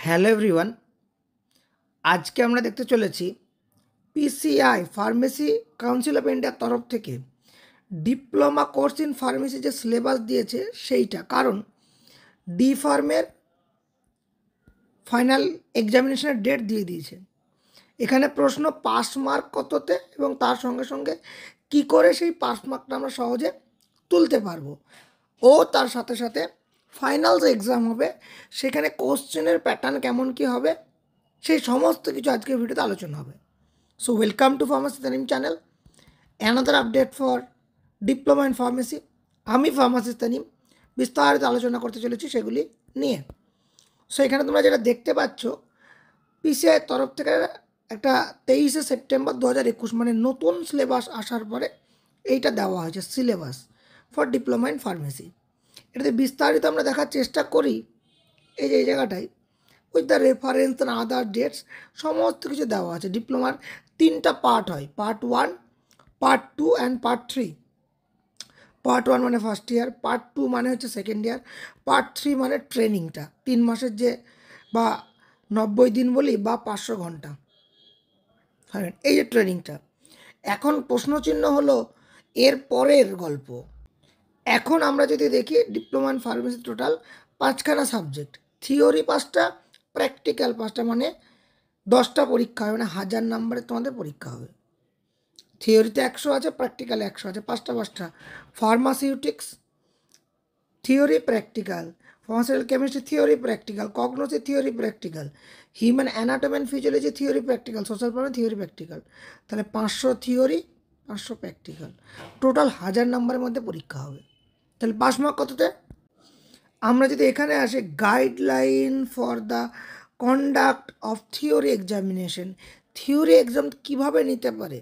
Hello everyone, আজকে আমরা দেখতে চলেছি পিসিআই ফার্মেসি কাউন্সিল অফ ইন্ডিয়ার তরফ থেকে ডিপ্লোমা কোর্স ইন ফার্মেসি যে সিলেবাস দিয়েছে সেইটা। কারণ ডি ফার্মের ফাইনাল এক্সামিনেশনের ডেট দিয়ে দিয়েছে। এখানে প্রশ্ন পাস মার্ক কততে এবং তার সঙ্গে সঙ্গে কি করে সেই পাস মার্কটা আমরা সহজে তুলতে পারবো, ও তার সাথে সাথে ফাইনাল যে এক্সাম হবে সেখানে কোশ্চেনের প্যাটার্ন কেমন কি হবে, সেই সমস্ত কিছু আজকের ভিডিওতে আলোচনা হবে। So welcome to pharmacy Tanim channel, another update for diploma in pharmacy. আমি ফার্মাসি তানিম বিস্তারিত আলোচনা করতে চলেছি সেগুলি নিয়ে। সো এখানে তোমরা যেটা দেখতে পাচ্ছ, পিসিআইয়ের তরফ থেকে একটা 23শে সেপ্টেম্বর 2021 মানে নতুন সিলেবাস আসার পরে এইটা দেওয়া হয়েছে, syllabus for diploma in pharmacy. এটাতে বিস্তারিত আমরা দেখার চেষ্টা করি। এই যে এই জায়গাটায় with the reference and other dates সমস্ত কিছু দেওয়া আছে। ডিপ্লোমার 3টা পার্ট হয়, part 1, part 2 and part 3। Part 1 মানে ফার্স্ট ইয়ার, পার্ট 2 মানে হচ্ছে সেকেন্ড ইয়ার, পার্ট 3 মানে ট্রেনিংটা 3 মাসের যে বা 90 দিন বলি বা 500 ঘন্টা, হ্যাঁ এই যে ট্রেনিংটা। এখন প্রশ্নচিহ্ন হলো এর পরের গল্প। এখন আমরা যদি দেখি ডিপ্লোমা ইন ফার্মেসি টোটাল 5খানা সাবজেক্ট, থিওরি 5টা, প্র্যাকটিক্যাল 5টা, মানে 10টা পরীক্ষা হবে, মানে 1000 নাম্বারের তোমাদের পরীক্ষা হবে। থিওরিতে 100 আছে, প্র্যাকটিক্যালে 100 আছে, 5টা। Pharmaceutics theory practical, pharmaceutical chemistry theory practical, কগনোসি theory practical, human anatomy and physiology theory practical, social problem theory practical. তাহলে 500 থিওরি, 500 প্র্যাকটিক্যাল, টোটাল 1000 নাম্বারের মধ্যে পরীক্ষা হবে। তাহলে পাস মার্ক কততে? আমরা যদি এখানে আসে guideline for the conduct of theory examination, theory exam কীভাবে নিতে পারে,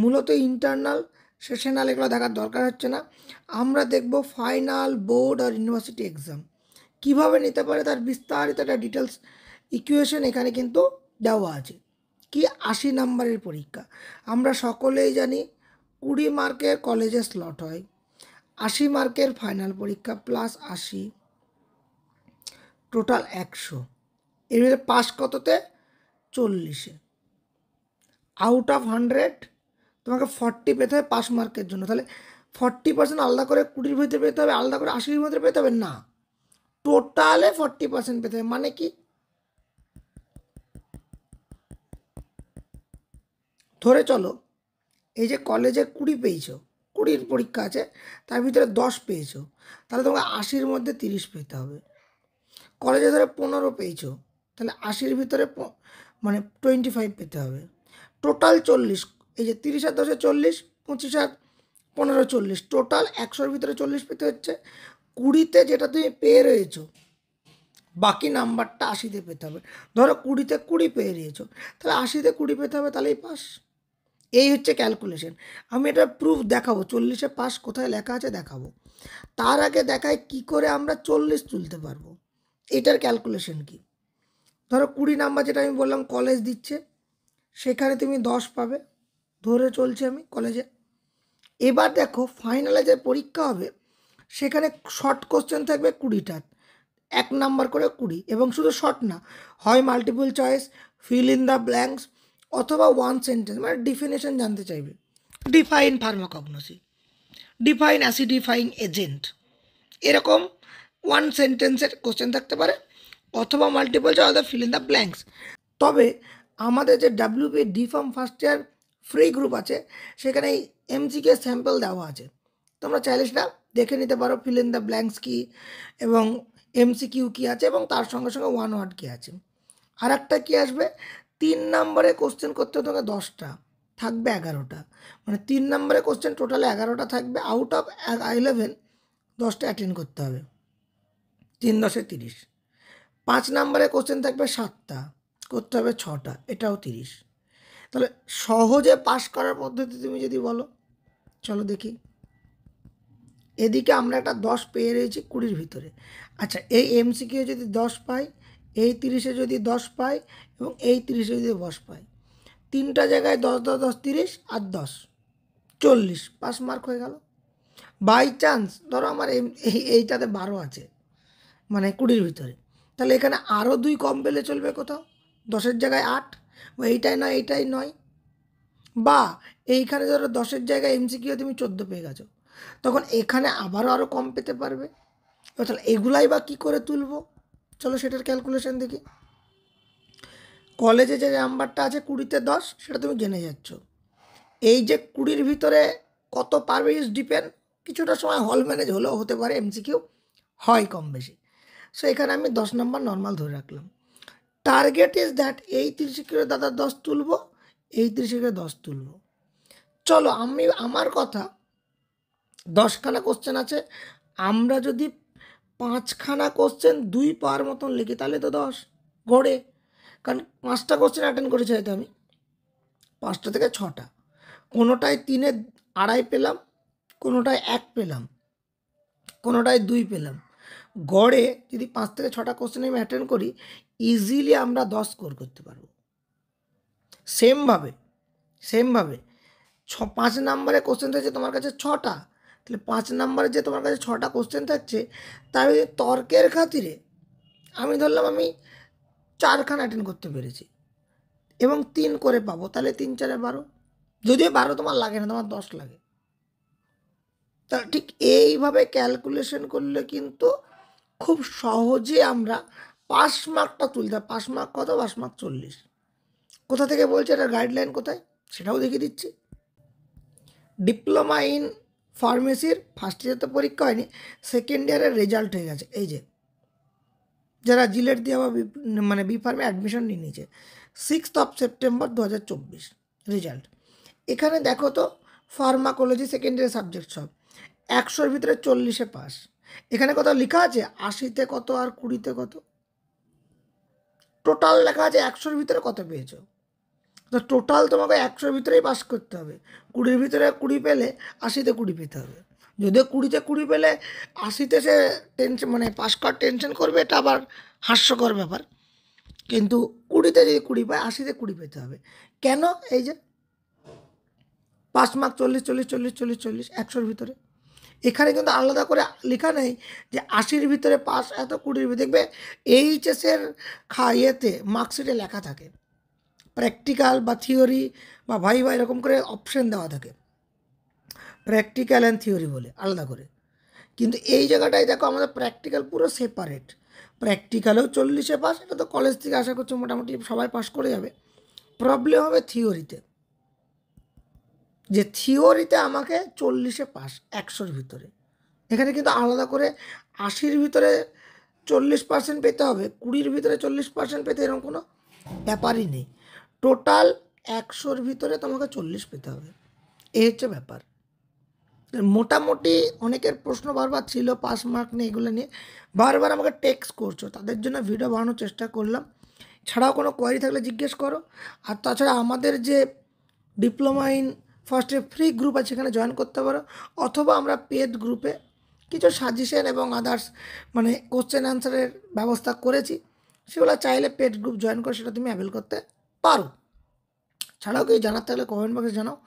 মূলত ইন্টারনাল সেশনাল এগুলো দেখার দরকার হচ্ছে না। আমরা দেখব ফাইনাল বোর্ড আর ইউনিভার্সিটি এক্সাম কীভাবে নিতে পারে, তার বিস্তারিত একটা ডিটেলস ইকুয়েশন এখানে কিন্তু দেওয়া আছে। কি 80 নাম্বারের পরীক্ষা, আমরা সকলেই জানি 20 মার্কের কলেজে স্লট হয়, 80 মার্কের ফাইনাল পরীক্ষা প্লাস 80, টোটাল 100। এর ভিতরে পাস কততে? 40-এ। আউট অফ 100 তোমাকে 40 পেতে হবে পাস মার্কের জন্য। তাহলে 40% আলাদা করে 20-র ভিতরে পেতে হবে, আলাদা করে 80-র ভিতরে পেতে হবে না, টোটালে 40% পেতে হবে। মানে কি, ধরে চলো এই যে কলেজে 20 পেয়েছো, 20-র পরীক্ষা আছে, তার ভিতরে 10 পেয়েছো, তাহলে তোমাকে 80-র মধ্যে 30 পেতে হবে। কলেজে ধরে 15 পেয়েছো, তাহলে 80-র ভিতরে মানে 25 পেতে হবে। টোটাল 40, এই যে 30 আর 10 40, 25 আর 15 40, টোটাল 100-র ভিতরে 40 পেতে হচ্ছে। 20-তে যেটা তুমি পেয়ে রয়েছো বাকি নাম্বারটা 80-তে পেতে হবে। ধরো 20-তে 20 পেয়ে রয়েছো, তাহলে 80-তে 20 পেতে হবে, তাহলেই পাস। এই হচ্ছে ক্যালকুলেশন। আমি এটা প্রুফ দেখাবো, 40-এ পাস কোথায় লেখা আছে দেখাবো। তার আগে দেখায় কি করে আমরা 40 তুলতে পারবো, এটার ক্যালকুলেশন কি। ধরো 20 নাম্বার যেটা আমি বললাম কলেজ দিচ্ছে, সেখানে তুমি 10 পাবে, ধরে চলছে আমি কলেজে। এবার দেখো ফাইনালে যে পরীক্ষা হবে সেখানে শর্ট কোশ্চেন থাকবে 20টা, 1 নাম্বার করে 20, এবং শুধু শর্ট না, হয় multiple choice, fill in the blanks, অথবা 1 সেন্টেন্স, মানে ডিফিনেশন জানতে চাইবে। ডিফাইন ফার্মাকগনোসি, ডিফাইন অ্যাসিডিফাইং এজেন্ট, এরকম 1 সেন্টেন্সের কোশ্চেন থাকতে পারে, অথবা মাল্টিপল চয়েস, অথবা ফিল ইন দ্য ব্ল্যাঙ্কস। তবে আমাদের যে WBA D farm first year free group আছে সেখানে এই MCQ স্যাম্পল দেওয়া আছে, তোমরা চাইলে সেটা দেখে নিতে পারো, ফিল ইন দ্য ব্ল্যাঙ্কস কী এবং MCQ কী আছে এবং তার সঙ্গে সঙ্গে 1 ওয়ার্ড কী আছে। আর একটা কী আসবে, 3 নম্বরে কোশ্চেন করতে তোমাকে 10টা, থাকবে 11টা, মানে 3 নম্বরে কোশ্চেন টোটালে 11টা থাকবে, আউট অফ 11 10টা অ্যাটেন্ড করতে হবে, 3 10 30। 5 নম্বরে কোশ্চেন থাকবে 7টা, করতে হবে 6টা, এটাও 30। তাহলে সহজে পাস করার পদ্ধতি তুমি যদি বলো, চলো দেখি। এদিকে আমরা একটা 10 পেয়ে রয়েছি 20-র ভিতরে। আচ্ছা, এই MCQ যদি 10 পাই, এই 30-এ যদি 10 পাই, এবং এই 30-এ যদি 10 পাই, 3টা জায়গায় 10 10 10 30 আর 10 40, পাস মার্ক হয়ে গেল। বাই চান্স ধরো আমার এইটাতে 12 আছে, মানে 20-র ভিতরে, তাহলে এখানে আরও 2 কম পেলে চলবে কোথাও, 10-এর জায়গায় 8, বা এইটাই নয় এইটাই নয়, বা এইখানে ধরো 10-এর জায়গায় এমসিকিউ তুমি 14 পেয়ে গেছো, তখন এখানে আরও কম পেতে পারবে। তাহলে এগুলাই বা কী করে তুলবো, চলো সেটার ক্যালকুলেশন দেখি। কলেজে যে নাম্বারটা আছে 20-তে 10, সেটা তুমি জেনে যাচ্ছ। এই যে 20-র ভিতরে কত পারবে ইজ ডিপেন্ড, কিছুটা সময় হল ম্যানেজ হলেও হতে পারে, এমসিকিউ হয় কম বেশি। সো এখানে আমি 10 নম্বর নর্মাল ধরে রাখলাম। টার্গেট ইজ দ্যাট এই 30 করে দাদা 10 তুলবো, এই 30 করে 10 তুলবো। চলো আমার কথা, 10খানা কোশ্চেন আছে, আমরা যদি 5খানা কোশ্চেন 2 পাওয়ার মতন লিখি তাহলে তো 10 গড়ে, কারণ 5টা কোশ্চেন অ্যাটেন্ড করেছি হয়তো আমি, 5টা থেকে 6টা, কোনোটায় 3-এ 2.5 পেলাম, কোনোটায় 1 পেলাম, কোনোটায় 2 পেলাম, গড়ে যদি 5 থেকে 6টা কোশ্চেন আমি অ্যাটেন্ড করি, ইজিলি আমরা 10 স্কোর করতে পারবো। সেমভাবে 5 নাম্বারে কোশ্চেন থাকছে তোমার কাছে 6টা, তাহলে 5 নাম্বারে যে তোমার কাছে 6টা কোশ্চেন থাকছে, তাই তর্কের খাতিরে আমি ধরলাম আমি 4খানা অ্যাটেন্ড করতে পেরেছি এবং 3 করে পাবো, তাহলে 3-4-এ 12, যদিও 12 তোমার লাগে না, তোমার 10 লাগে। তা ঠিক এইভাবে ক্যালকুলেশন করলে কিন্তু খুব সহজে আমরা পাস মার্কটা তুলতে হয়। পাস মার্ক কত? Pass mark 40। কোথা থেকে বলছে, এটা গাইডলাইন কোথায় সেটাও দেখিয়ে দিচ্ছি। ডিপ্লোমা ইন ফার্মেসির ফার্স্ট ইয়ার তো পরীক্ষা হয়নি, সেকেন্ড ইয়ারের রেজাল্ট হয়ে গেছে। এই যে যারা জিলেট দিয়ে আবার মানে বি ফার্মে অ্যাডমিশন নিয়ে নিয়েছে, 6 সেপ্টেম্বর 2024 রেজাল্ট। এখানে দেখো তো, ফার্মাকোলজি সেকেন্ড ইয়ার সাবজেক্ট সব 100-র ভিতরে 40-এ পাস। এখানে কোথাও লেখা আছে 80-তে কত আর 20-তে কত, টোটাল লেখা আছে 100-র ভিতরে কত পেয়েছো। তো টোটাল তোমাকে 100-র ভিতরেই পাস করতে হবে। 20-র ভিতরে 20 পেলে 80-তে 20 পেতে হবে। যদিও 20-তে 20 পেলে 80-তে সে টেনশন মানে পাস করার টেনশন করবে, এটা আবার হাস্যকর ব্যাপার। কিন্তু 20-তে যদি 20 পায়, 80-তে 20 পেতে হবে। কেন? এই যে পাস মার্ক 40 40 40 40 40 100-র ভিতরে। এখানে কিন্তু আলাদা করে লেখা নেই যে 80-র ভিতরে পাস এত, 20-র ভিতরে। দেখবে এইচএসের ইয়েতে মার্কশিটে লেখা থাকে প্র্যাকটিক্যাল বা থিওরি বা ভাইভা এরকম করে অপশন দেওয়া থাকে, প্র্যাকটিক্যাল অ্যান্ড থিওরি বলে আলাদা করে। কিন্তু এই জায়গাটায় দেখো আমাদের প্র্যাকটিক্যাল পুরো সেপারেট। প্র্যাকটিক্যালেও 40-এ পাস, এটা তো কলেজ থেকে আশা করছো মোটামুটি সবাই পাস করে যাবে। প্রবলেম হবে থিওরিতে, যে থিওরিতে আমাকে 40-এ পাস 100-র ভিতরে। এখানে কিন্তু আলাদা করে 80-র ভিতরে 40% পেতে হবে, 20-র ভিতরে 40% পেতে এরকম কোনো ব্যাপারই নেই। টোটাল 100-র ভিতরে তোমাকে 40 পেতে হবে, এই হচ্ছে ব্যাপার। মোটামুটি অনেকের প্রশ্ন বারবার ছিল পাস মার্ক নিয়ে, এগুলো নিয়ে বারবার আমাকে টেক্সট করছো, তাদের জন্য ভিডিও বানানোর চেষ্টা করলাম। ছাড়াও কোনো কোয়ারি থাকলে জিজ্ঞেস করো। আর তাছাড়া আমাদের যে diploma in first year free group আছে, সেখানে জয়েন করতে পারো, অথবা আমরা পেড গ্রুপে কিছু সাজেশন এবং আদার্স মানে কোশ্চেন অ্যান্সারের ব্যবস্থা করেছি, সেগুলো চাইলে পেড গ্রুপ জয়েন করে সেটা তুমি অ্যাভেল করতে পারো। ছাড়াও কেউ জানার থাকলে কমেন্ট বক্সে জানাও,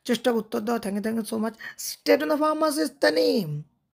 চেষ্টা উত্তর দেওয়া। Thank you so much. State on the pharmacist the name.